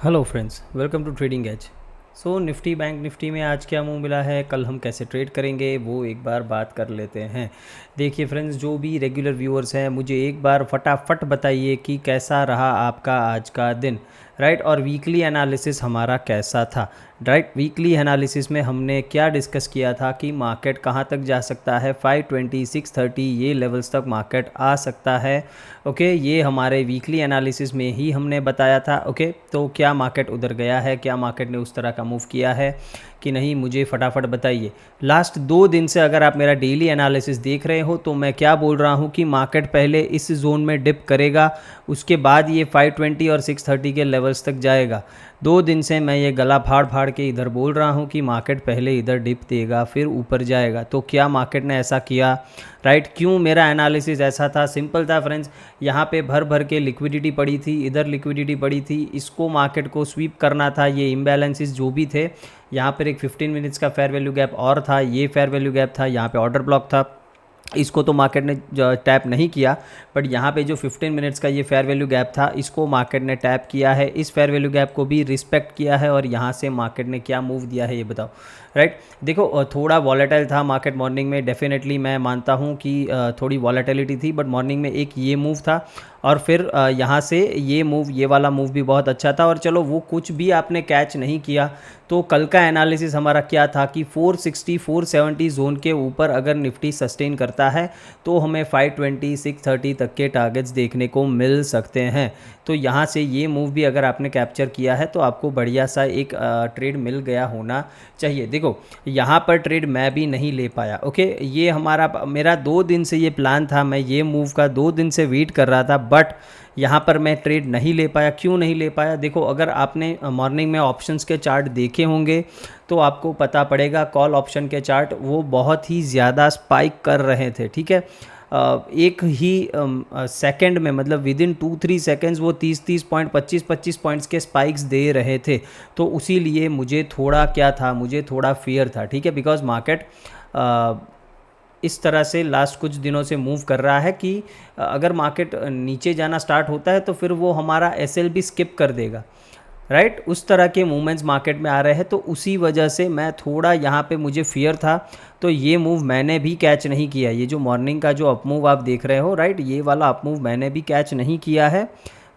Hello friends, welcome to Trading Edge. So Nifty bank Nifty में आज क्या मुंह मिला है, कल हम कैसे ट्रेड करेंगे वो एक बार बात कर लेते हैं। देखिए फ्रेंड्स, जो भी रेगुलर व्यूअर्स हैं मुझे एक बार फटाफट बताइए कि कैसा रहा आपका आज का दिन, राइट। और वीकली एनालिसिस हमारा कैसा था, राइट। वीकली एनालिसिस में हमने क्या डिस्कस किया था कि मार्केट कहाँ तक जा सकता है, 520 630 ये लेवल्स तक मार्केट आ सकता है। ओके, ये हमारे वीकली एनालिसिस में ही हमने बताया था। ओके, तो क्या मार्केट उधर गया है, क्या मार्केट ने उस तरह का मूव किया है कि नहीं, मुझे फटाफट बताइए। लास्ट 2 दिन से अगर आप मेरा डेली एनालिसिस देख रहे हो तो मैं क्या बोल रहा हूँ कि मार्केट पहले इस जोन में डिप करेगा, उसके बाद ये 520 और 630 के लेवल्स तक जाएगा। 2 दिन से मैं ये गला फाड़ फाड़ के इधर बोल रहा हूँ कि मार्केट पहले इधर डिप देगा फिर ऊपर जाएगा। तो क्या मार्केट ने ऐसा किया, राइट। क्यों मेरा एनालिसिस ऐसा था, सिंपल था फ्रेंड्स। यहाँ पे भर भर के लिक्विडिटी पड़ी थी, इधर लिक्विडिटी पड़ी थी, इसको मार्केट को स्वीप करना था। ये इम्बैलेंसेस जो भी थे, यहाँ पर एक 15 मिनट्स का फेयर वैल्यू गैप और था, ये फेयर वैल्यू गैप था, यहाँ पे ऑर्डर ब्लॉक था, इसको तो मार्केट ने टैप नहीं किया। बट यहाँ पे जो 15 मिनट्स का ये फेयर वैल्यू गैप था, इसको मार्केट ने टैप किया है, इस फेयर वैल्यू गैप को भी रिस्पेक्ट किया है। और यहाँ से मार्केट ने क्या मूव दिया है ये बताओ, राइट। देखो, थोड़ा वॉलेटाइल था मार्केट मॉर्निंग में, डेफिनेटली मैं मानता हूँ कि थोड़ी वॉलेटिलिटी थी, बट मॉर्निंग में एक ये मूव था और फिर यहाँ से ये मूव, ये वाला मूव भी बहुत अच्छा था। और चलो वो कुछ भी आपने कैच नहीं किया तो कल का एनालिसिस हमारा क्या था कि 460 470 जोन के ऊपर अगर निफ्टी सस्टेन करता है तो हमें 520 630 तक के टारगेट्स देखने को मिल सकते हैं। तो यहाँ से ये मूव भी अगर आपने कैप्चर किया है तो आपको बढ़िया सा एक ट्रेड मिल गया होना चाहिए। देखो, यहाँ पर ट्रेड मैं भी नहीं ले पाया। ओके, ये मेरा 2 दिन से ये प्लान था, मैं ये मूव का 2 दिन से वेट कर रहा था, बट यहाँ पर मैं ट्रेड नहीं ले पाया। क्यों नहीं ले पाया? देखो, अगर आपने मॉर्निंग में ऑप्शंस के चार्ट देखे होंगे तो आपको पता पड़ेगा, कॉल ऑप्शन के चार्ट वो बहुत ही ज़्यादा स्पाइक कर रहे थे, ठीक है। एक ही सेकंड में, मतलब विद इन 2-3 सेकेंड्स वो 30-30 पॉइंट 25-25 पॉइंट्स के स्पाइक्स दे रहे थे। तो उसी लिए मुझे थोड़ा क्या था, मुझे थोड़ा फियर था, ठीक है। बिकॉज मार्केट इस तरह से लास्ट कुछ दिनों से मूव कर रहा है कि अगर मार्केट नीचे जाना स्टार्ट होता है तो फिर वो हमारा एसएल भी स्किप कर देगा, राइट। उस तरह के मूवमेंट्स मार्केट में आ रहे हैं, तो उसी वजह से मैं थोड़ा यहाँ पे मुझे फियर था। तो ये मूव मैंने भी कैच नहीं किया, ये जो मॉर्निंग का जो अप मूव आप देख रहे हो, राइट, ये वाला अप मूव मैंने भी कैच नहीं किया है।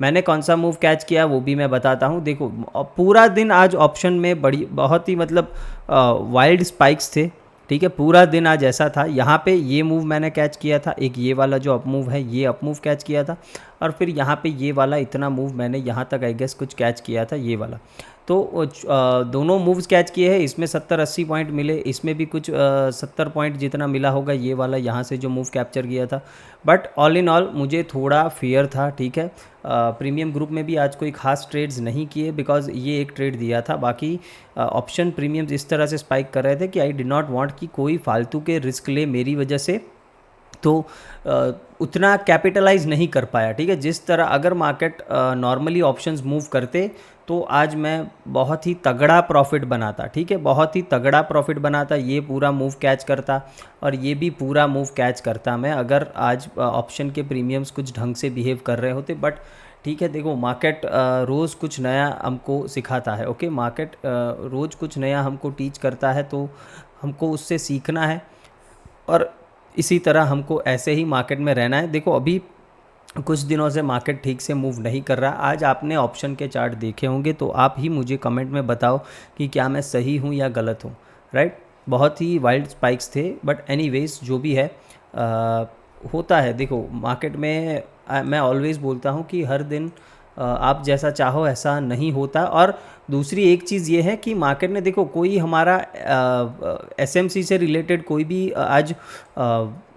मैंने कौन सा मूव कैच किया वो भी मैं बताता हूँ। देखो, पूरा दिन आज ऑप्शन में बहुत ही मतलब वाइल्ड स्पाइक्स थे, ठीक है। पूरा दिन आज ऐसा था। यहाँ पे ये मूव मैंने कैच किया था, एक ये वाला जो अप मूव है ये अप मूव कैच किया था, और फिर यहाँ पे ये वाला इतना मूव मैंने यहाँ तक आई गेस कुछ कैच किया था, ये वाला। तो दोनों मूव्स कैच किए हैं, इसमें 70-80 पॉइंट मिले, इसमें भी कुछ 70 पॉइंट जितना मिला होगा ये वाला यहाँ से जो मूव कैप्चर किया था। बट ऑल इन ऑल मुझे थोड़ा फियर था, ठीक है। प्रीमियम ग्रुप में भी आज कोई खास ट्रेड्स नहीं किए, बिकॉज ये एक ट्रेड दिया था। बाकी ऑप्शन प्रीमियम्स इस तरह से स्पाइक कर रहे थे कि आई डिड नॉट वांट कि कोई फालतू के रिस्क ले मेरी वजह से, तो उतना कैपिटलाइज नहीं कर पाया, ठीक है। जिस तरह अगर मार्केट नॉर्मली ऑप्शंस मूव करते तो आज मैं बहुत ही तगड़ा प्रॉफिट बनाता, ठीक है, बहुत ही तगड़ा प्रॉफिट बनाता, ये पूरा मूव कैच करता और ये भी पूरा मूव कैच करता मैं, अगर आज ऑप्शन के प्रीमियम्स कुछ ढंग से बिहेव कर रहे होते। बट ठीक है, देखो, मार्केट रोज़ कुछ नया हमको सिखाता है। ओके, मार्केट रोज़ कुछ नया हमको टीच करता है, तो हमको उससे सीखना है और इसी तरह हमको ऐसे ही मार्केट में रहना है। देखो, अभी कुछ दिनों से मार्केट ठीक से मूव नहीं कर रहा। आज आपने ऑप्शन के चार्ट देखे होंगे तो आप ही मुझे कमेंट में बताओ कि क्या मैं सही हूँ या गलत हूँ, राइट। बहुत ही वाइल्ड स्पाइक्स थे, बट एनीवेज जो भी है होता है। देखो, मार्केट में मैं ऑलवेज़ बोलता हूँ कि हर दिन आप जैसा चाहो ऐसा नहीं होता। और दूसरी एक चीज़ ये है कि मार्केट ने, देखो, कोई हमारा एसएमसी से रिलेटेड कोई भी आज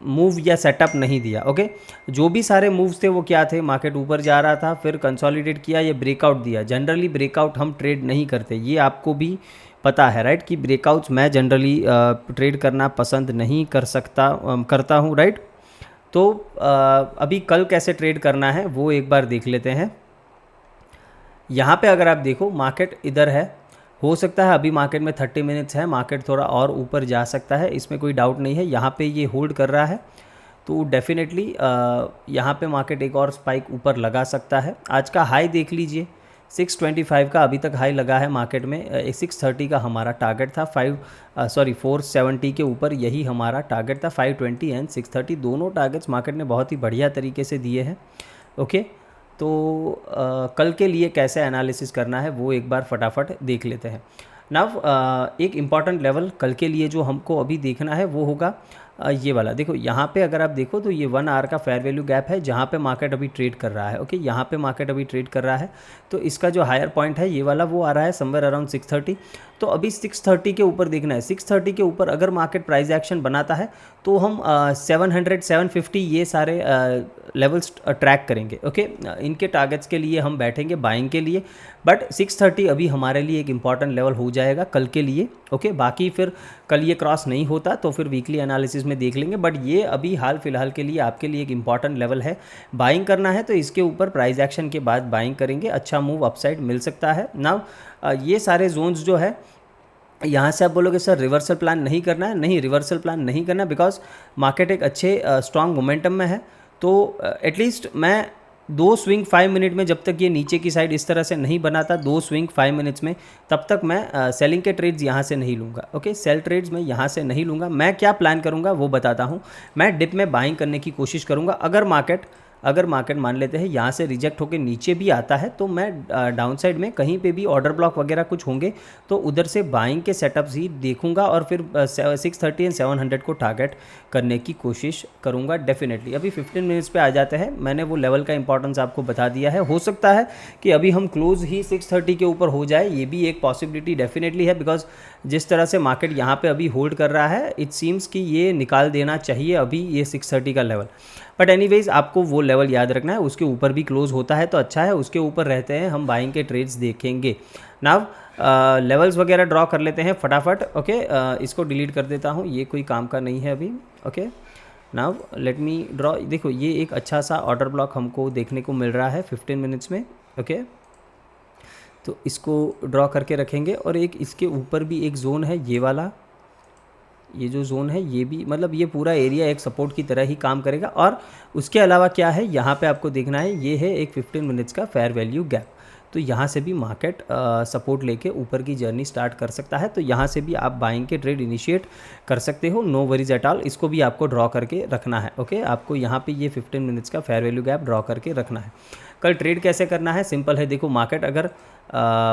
मूव या सेटअप नहीं दिया। ओके, जो भी सारे मूव्स थे वो क्या थे, मार्केट ऊपर जा रहा था, फिर कंसोलिडेट किया, ये ब्रेकआउट दिया। जनरली ब्रेकआउट हम ट्रेड नहीं करते, ये आपको भी पता है, राइट, कि ब्रेकआउट्स मैं जनरली ट्रेड करना पसंद नहीं करता हूँ, राइट। तो अभी कल कैसे ट्रेड करना है वो एक बार देख लेते हैं। यहाँ पे अगर आप देखो, मार्केट इधर है, हो सकता है अभी मार्केट में 30 मिनट्स है, मार्केट थोड़ा और ऊपर जा सकता है, इसमें कोई डाउट नहीं है। यहाँ पे ये होल्ड कर रहा है तो डेफिनेटली यहाँ पे मार्केट एक और स्पाइक ऊपर लगा सकता है। आज का हाई देख लीजिए, 625 का अभी तक हाई लगा है मार्केट में। 630 का हमारा टारगेट था, 470 के ऊपर यही हमारा टारगेट था। 520 एंड 630 दोनों टारगेट्स मार्केट ने बहुत ही बढ़िया तरीके से दिए हैं। ओके, तो कल के लिए कैसे एनालिसिस करना है वो एक बार फटाफट देख लेते हैं। नाउ एक इम्पॉर्टेंट लेवल कल के लिए जो हमको अभी देखना है वो होगा ये वाला। देखो यहाँ पे अगर आप देखो तो ये 1 आवर का फेयर वैल्यू गैप है जहाँ पे मार्केट अभी ट्रेड कर रहा है। ओके, यहाँ पे मार्केट अभी ट्रेड कर रहा है, तो इसका जो हायर पॉइंट है ये वाला वो आ रहा है समवेयर अराउंड 630। तो अभी 630 के ऊपर देखना है। 630 के ऊपर अगर मार्केट प्राइस एक्शन बनाता है तो हम 700 750 ये सारे लेवल्स ट्रैक करेंगे। ओके, इनके टारगेट्स के लिए हम बैठेंगे बाइंग के लिए, बट 630 अभी हमारे लिए एक इम्पॉर्टेंट लेवल हो जाएगा कल के लिए। ओके, बाकी फिर कल ये क्रॉस नहीं होता तो फिर वीकली एनालिसिस में देख लेंगे, बट ये अभी हाल फिलहाल के लिए आपके लिए एक इम्पॉर्टेंट लेवल है। बाइंग करना है तो इसके ऊपर प्राइस एक्शन के बाद बाइंग करेंगे, अच्छा मूव अपसाइड मिल सकता है। नाउ ये सारे जोन्स जो है यहाँ से आप बोलोगे सर रिवर्सल प्लान नहीं करना है, नहीं रिवर्सल प्लान नहीं करना, बिकॉज मार्केट एक अच्छे स्ट्रॉन्ग मोमेंटम में है। तो एटलीस्ट मैं 2 स्विंग 5 मिनट में, जब तक ये नीचे की साइड इस तरह से नहीं बनाता 2 स्विंग 5 मिनट्स में, तब तक मैं सेलिंग के ट्रेड्स यहाँ से नहीं लूँगा। ओके, सेल ट्रेड्स मैं यहाँ से नहीं लूँगा। मैं क्या प्लान करूँगा वो बताता हूँ। मैं डिप में बाइंग करने की कोशिश करूँगा। अगर मार्केट मान लेते हैं यहाँ से रिजेक्ट होकर नीचे भी आता है तो मैं डाउन साइड में कहीं पे भी ऑर्डर ब्लॉक वगैरह कुछ होंगे तो उधर से बाइंग के सेटअप्स ही देखूंगा और फिर 630 एंड 700 को टारगेट करने की कोशिश करूंगा डेफिनेटली। अभी 15 मिनट्स पे आ जाते हैं। मैंने वो लेवल का इंपॉर्टेंस आपको बता दिया है। हो सकता है कि अभी हम क्लोज ही 630 के ऊपर हो जाए, ये भी एक पॉसिबिलिटी डेफिनेटली है, बिकॉज जिस तरह से मार्केट यहाँ पे अभी होल्ड कर रहा है इट सीम्स कि ये निकाल देना चाहिए अभी ये 630 का लेवल। बट एनीवेज आपको वो लेवल याद रखना है, उसके ऊपर भी क्लोज होता है तो अच्छा है, उसके ऊपर रहते हैं हम बाइंग के ट्रेड्स देखेंगे। नाउ लेवल्स वगैरह ड्रॉ कर लेते हैं फटाफट। ओके, इसको डिलीट कर देता हूँ, ये कोई काम का नहीं है अभी। Okay, now let me draw. देखो ये एक अच्छा सा ऑर्डर ब्लॉक हमको देखने को मिल रहा है 15 मिनट्स में। ओके, तो इसको ड्रॉ करके रखेंगे और एक इसके ऊपर भी एक जोन है ये वाला, ये जो जोन है ये भी, मतलब ये पूरा एरिया एक सपोर्ट की तरह ही काम करेगा। और उसके अलावा क्या है यहाँ पे आपको देखना है, ये है एक 15 मिनट्स का फेयर वैल्यू गैप। तो यहाँ से भी मार्केट सपोर्ट लेके ऊपर की जर्नी स्टार्ट कर सकता है, तो यहाँ से भी आप बाइंग के ट्रेड इनिशिएट कर सकते हो, नो वरीज एट ऑल। इसको भी आपको ड्रॉ करके रखना है। ओके, आपको यहाँ पे ये 15 मिनट्स का फेयर वैल्यू गैप ड्रॉ करके रखना है। कल ट्रेड कैसे करना है, सिंपल है। देखो मार्केट अगर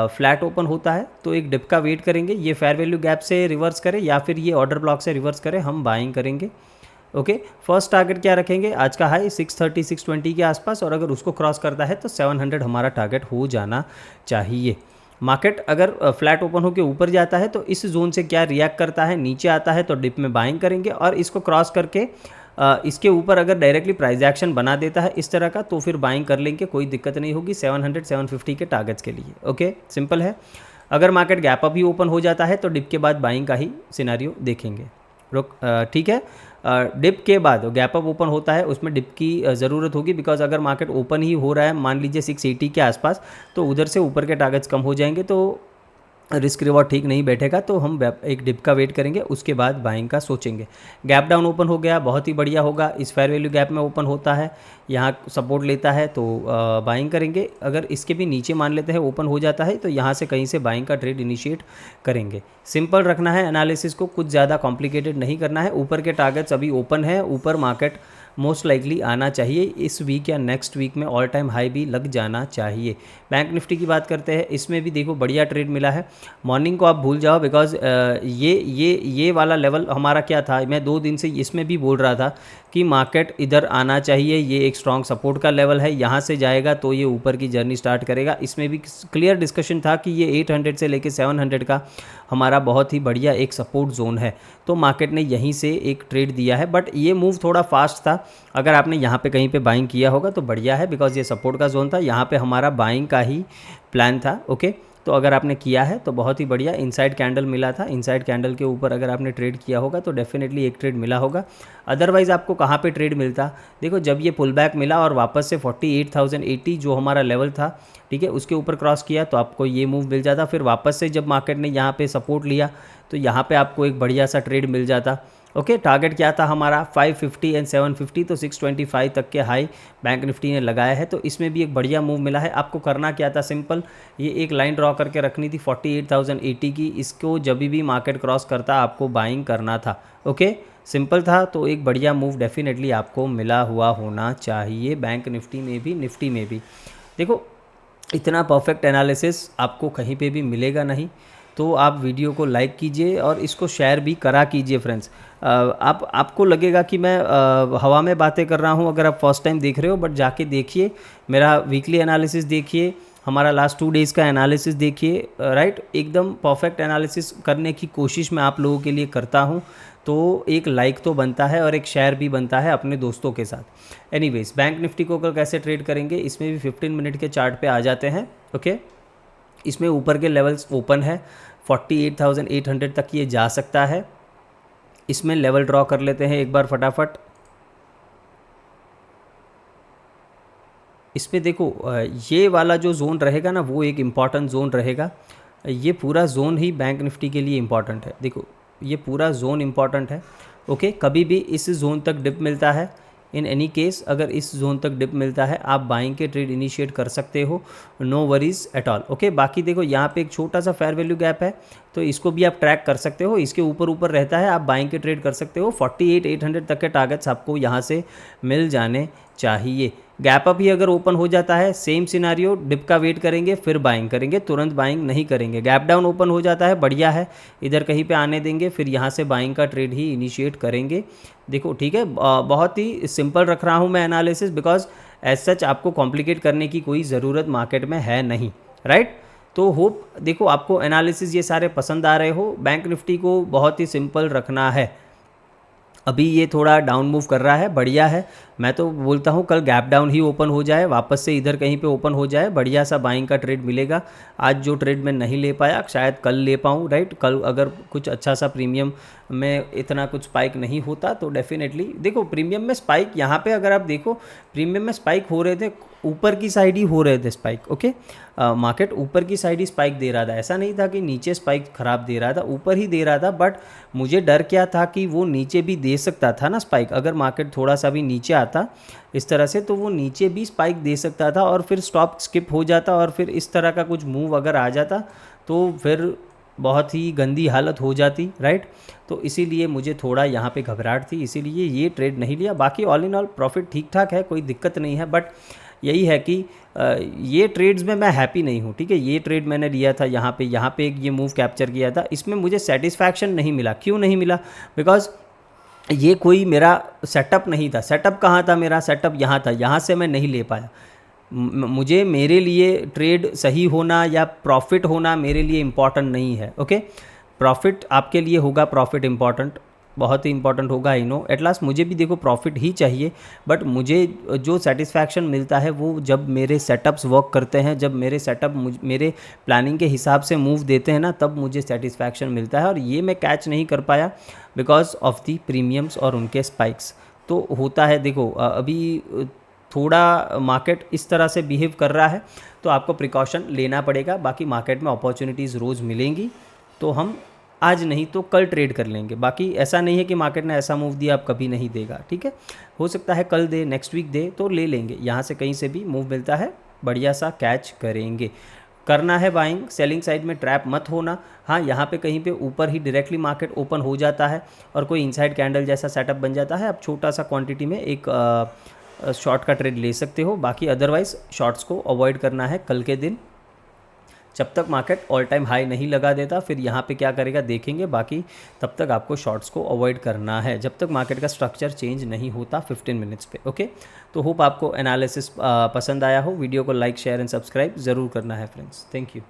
फ्लैट ओपन होता है तो एक डिप का वेट करेंगे, ये फेयर वैल्यू गैप से रिवर्स करे या फिर ये ऑर्डर ब्लॉक से रिवर्स करे, हम बाइंग करेंगे। ओके, फर्स्ट टारगेट क्या रखेंगे, आज का हाई 630 620 के आसपास, और अगर उसको क्रॉस करता है तो 700 हमारा टारगेट हो जाना चाहिए। मार्केट अगर फ्लैट ओपन होकर ऊपर जाता है तो इस जोन से क्या रिएक्ट करता है, नीचे आता है तो डिप में बाइंग करेंगे, और इसको क्रॉस करके इसके ऊपर अगर डायरेक्टली प्राइस एक्शन बना देता है इस तरह का तो फिर बाइंग कर लेंगे, कोई दिक्कत नहीं होगी 700 750 के टारगेट्स के लिए। ओके, सिंपल है। अगर मार्केट गैप अप ही ओपन हो जाता है तो डिप के बाद बाइंग का ही सिनारियो देखेंगे। ठीक है, डिप के बाद गैप अप ओपन होता है उसमें डिप की ज़रूरत होगी, बिकॉज अगर मार्केट ओपन ही हो रहा है मान लीजिए 680 के आसपास, तो उधर से ऊपर के टारगेट्स कम हो जाएंगे तो रिस्क रिवॉर्ड ठीक नहीं बैठेगा, तो हम एक डिप का वेट करेंगे, उसके बाद बाइंग का सोचेंगे। गैप डाउन ओपन हो गया, बहुत ही बढ़िया होगा, इस फेयर वैल्यू गैप में ओपन होता है, यहाँ सपोर्ट लेता है तो बाइंग करेंगे। अगर इसके भी नीचे मान लेते हैं ओपन हो जाता है तो यहाँ से कहीं से बाइंग का ट्रेड इनिशिएट करेंगे। सिंपल रखना है एनालिसिस को, कुछ ज़्यादा कॉम्प्लिकेटेड नहीं करना है। ऊपर के टारगेट्स अभी ओपन है, ऊपर मार्केट मोस्ट लाइकली आना चाहिए, इस वीक या नेक्स्ट वीक में ऑल टाइम हाई भी लग जाना चाहिए। बैंक निफ्टी की बात करते हैं, इसमें भी देखो बढ़िया ट्रेड मिला है। मॉर्निंग को आप भूल जाओ, बिकॉज ये वाला लेवल हमारा क्या था, मैं 2 दिन से इसमें भी बोल रहा था कि मार्केट इधर आना चाहिए, ये एक स्ट्रॉन्ग सपोर्ट का लेवल है, यहाँ से जाएगा तो ये ऊपर की जर्नी स्टार्ट करेगा। इसमें भी क्लियर डिस्कशन था कि ये 800 से लेके 700 का हमारा बहुत ही बढ़िया एक सपोर्ट जोन है, तो मार्केट ने यहीं से एक ट्रेड दिया है। बट ये मूव थोड़ा फास्ट था, अगर आपने यहाँ पे कहीं पे बाइंग किया होगा तो बढ़िया है, बिकॉज ये सपोर्ट का जोन था, यहाँ पे हमारा बाइंग का ही प्लान था। ओके, तो अगर आपने किया है तो बहुत ही बढ़िया। इनसाइड कैंडल मिला था, इनसाइड कैंडल के ऊपर अगर आपने ट्रेड किया होगा तो डेफिनेटली एक ट्रेड मिला होगा। अदरवाइज़ आपको कहाँ पे ट्रेड मिलता, देखो जब ये पुल बैक मिला और वापस से 48,080 जो हमारा लेवल था, ठीक है, उसके ऊपर क्रॉस किया तो आपको ये मूव मिल जाता। फिर वापस से जब मार्केट ने यहाँ पे सपोर्ट लिया तो यहाँ पे आपको एक बढ़िया सा ट्रेड मिल जाता। ओके, टारगेट क्या था हमारा 550 एंड 750, तो 625 तक के हाई बैंक निफ्टी ने लगाया है। तो इसमें भी एक बढ़िया मूव मिला है। आपको करना क्या था, सिंपल, ये एक लाइन ड्रॉ करके रखनी थी 48,080 की। इसको जब भी मार्केट क्रॉस करता आपको बाइंग करना था। ओके, सिंपल था। तो एक बढ़िया मूव डेफिनेटली आपको मिला हुआ होना चाहिए, बैंक निफ्टी में भी, निफ्टी में भी। देखो, इतना परफेक्ट एनालिसिस आपको कहीं पे भी मिलेगा नहीं। तो आप वीडियो को लाइक कीजिए और इसको शेयर भी करा कीजिए फ्रेंड्स। आपको लगेगा कि मैं हवा में बातें कर रहा हूँ अगर आप फर्स्ट टाइम देख रहे हो, बट जाके देखिए, मेरा वीकली एनालिसिस देखिए, हमारा लास्ट 2 डेज़ का एनालिसिस देखिए, राइट। एकदम परफेक्ट एनालिसिस करने की कोशिश मैं आप लोगों के लिए करता हूँ। तो एक लाइक तो बनता है और एक शेयर भी बनता है अपने दोस्तों के साथ। एनीवेज, बैंक निफ्टी को कल कैसे ट्रेड करेंगे, इसमें भी 15 मिनट के चार्ट पे आ जाते हैं। ओके, इसमें ऊपर के लेवल्स ओपन है, 48,800 तक ये जा सकता है। इसमें लेवल ड्रॉ कर लेते हैं एक बार फटाफट। इसमें देखो, ये वाला जो जोन रहेगा ना, वो एक इम्पॉर्टेंट जोन रहेगा। ये पूरा जोन ही बैंक निफ्टी के लिए इम्पॉर्टेंट है। देखो, ये पूरा जोन इम्पॉर्टेंट है। ओके, कभी भी इस जोन तक डिप मिलता है, इन एनी केस अगर इस जोन तक डिप मिलता है, आप बाइंग के ट्रेड इनिशिएट कर सकते हो, no worries at all. Okay, बाकी देखो, यहाँ पे एक छोटा सा फेयर वैल्यू गैप है, तो इसको भी आप ट्रैक कर सकते हो। इसके ऊपर ऊपर रहता है, आप बाइंग के ट्रेड कर सकते हो। 48,800 तक के टारगेट्स आपको यहाँ से मिल जाने चाहिए। गैप अप ही अगर ओपन हो जाता है, सेम सिनारियो, डिप का वेट करेंगे फिर बाइंग करेंगे, तुरंत बाइंग नहीं करेंगे। गैप डाउन ओपन हो जाता है, बढ़िया है, इधर कहीं पे आने देंगे, फिर यहाँ से बाइंग का ट्रेड ही इनिशिएट करेंगे। देखो, ठीक है, बहुत ही सिंपल रख रहा हूँ मैं एनालिसिस, बिकॉज एज सच आपको कॉम्प्लिकेट करने की कोई ज़रूरत मार्केट में है नहीं, राइट। तो होप, देखो, आपको एनालिसिस ये सारे पसंद आ रहे हो। बैंक निफ्टी को बहुत ही सिंपल रखना है। अभी ये थोड़ा डाउन मूव कर रहा है, बढ़िया है। मैं तो बोलता हूँ कल गैप डाउन ही ओपन हो जाए, वापस से इधर कहीं पे ओपन हो जाए, बढ़िया सा बाइंग का ट्रेड मिलेगा। आज जो ट्रेड मैं नहीं ले पाया, शायद कल ले पाऊँ, राइट। कल अगर कुछ अच्छा सा प्रीमियम में इतना कुछ स्पाइक नहीं होता तो डेफिनेटली, देखो, प्रीमियम में स्पाइक यहाँ पे अगर आप देखो, प्रीमियम में स्पाइक हो रहे थे, ऊपर की साइड ही हो रहे थे स्पाइक। ओके, मार्केट ऊपर की साइड ही स्पाइक दे रहा था, ऐसा नहीं था कि नीचे स्पाइक ख़राब दे रहा था, ऊपर ही दे रहा था। बट मुझे डर क्या था कि वो नीचे भी दे सकता था ना स्पाइक, अगर मार्केट थोड़ा सा भी नीचे आता इस तरह से, तो वो नीचे भी स्पाइक दे सकता था और फिर स्टॉप स्किप हो जाता, और फिर इस तरह का कुछ मूव अगर आ जाता तो फिर बहुत ही गंदी हालत हो जाती, राइट। तो इसीलिए मुझे थोड़ा यहाँ पे घबराहट थी, इसीलिए ये ट्रेड नहीं लिया। बाकी ऑल इन ऑल प्रॉफिट ठीक ठाक है, कोई दिक्कत नहीं है। बट यही है कि ये ट्रेड्स में मैं हैप्पी नहीं हूँ, ठीक है। ये ट्रेड मैंने लिया था यहाँ पे एक ये मूव कैप्चर किया था, इसमें मुझे सेटिस्फैक्शन नहीं मिला। क्यों नहीं मिला? बिकॉज ये कोई मेरा सेटअप नहीं था। सेटअप कहाँ था मेरा? सेटअप यहाँ था, यहाँ से मैं नहीं ले पाया। मुझे, मेरे लिए ट्रेड सही होना या प्रॉफिट होना मेरे लिए इम्पॉर्टेंट नहीं है। ओके, प्रॉफिट आपके लिए होगा, प्रॉफिट इम्पॉर्टेंट, बहुत ही इंपॉर्टेंट होगा, आई नो। एट लास्ट मुझे भी देखो प्रॉफिट ही चाहिए, बट मुझे जो सेटिस्फैक्शन मिलता है वो जब मेरे सेटअप्स वर्क करते हैं, जब मेरे सेटअप मेरे प्लानिंग के हिसाब से मूव देते हैं ना, तब मुझे सेटिस्फैक्शन मिलता है। और ये मैं कैच नहीं कर पाया बिकॉज ऑफ दी प्रीमियम्स और उनके स्पाइक्स। तो होता है, देखो, अभी थोड़ा मार्केट इस तरह से बिहेव कर रहा है, तो आपको प्रिकॉशन लेना पड़ेगा। बाकी मार्केट में अपॉर्चुनिटीज़ रोज़ मिलेंगी, तो हम आज नहीं तो कल ट्रेड कर लेंगे। बाकी ऐसा नहीं है कि मार्केट ने ऐसा मूव दिया अब कभी नहीं देगा, ठीक है। हो सकता है कल दे, नेक्स्ट वीक दे, तो ले लेंगे। यहाँ से कहीं से भी मूव मिलता है, बढ़िया सा कैच करेंगे। करना है बाइंग, सेलिंग साइड में ट्रैप मत होना। हाँ, यहाँ पे कहीं पे ऊपर ही डायरेक्टली मार्केट ओपन हो जाता है और कोई इनसाइड कैंडल जैसा सेटअप बन जाता है, अब छोटा सा क्वांटिटी में एक शॉर्ट का ट्रेड ले सकते हो। बाकी अदरवाइज शॉर्ट्स को अवॉइड करना है कल के दिन, जब तक मार्केट ऑल टाइम हाई नहीं लगा देता। फिर यहाँ पे क्या करेगा देखेंगे, बाकी तब तक आपको शॉर्ट्स को अवॉइड करना है जब तक मार्केट का स्ट्रक्चर चेंज नहीं होता 15 मिनट्स पे। ओके, तो होप आपको एनालिसिस पसंद आया हो। वीडियो को लाइक, शेयर एंड सब्सक्राइब ज़रूर करना है फ्रेंड्स। Thank you.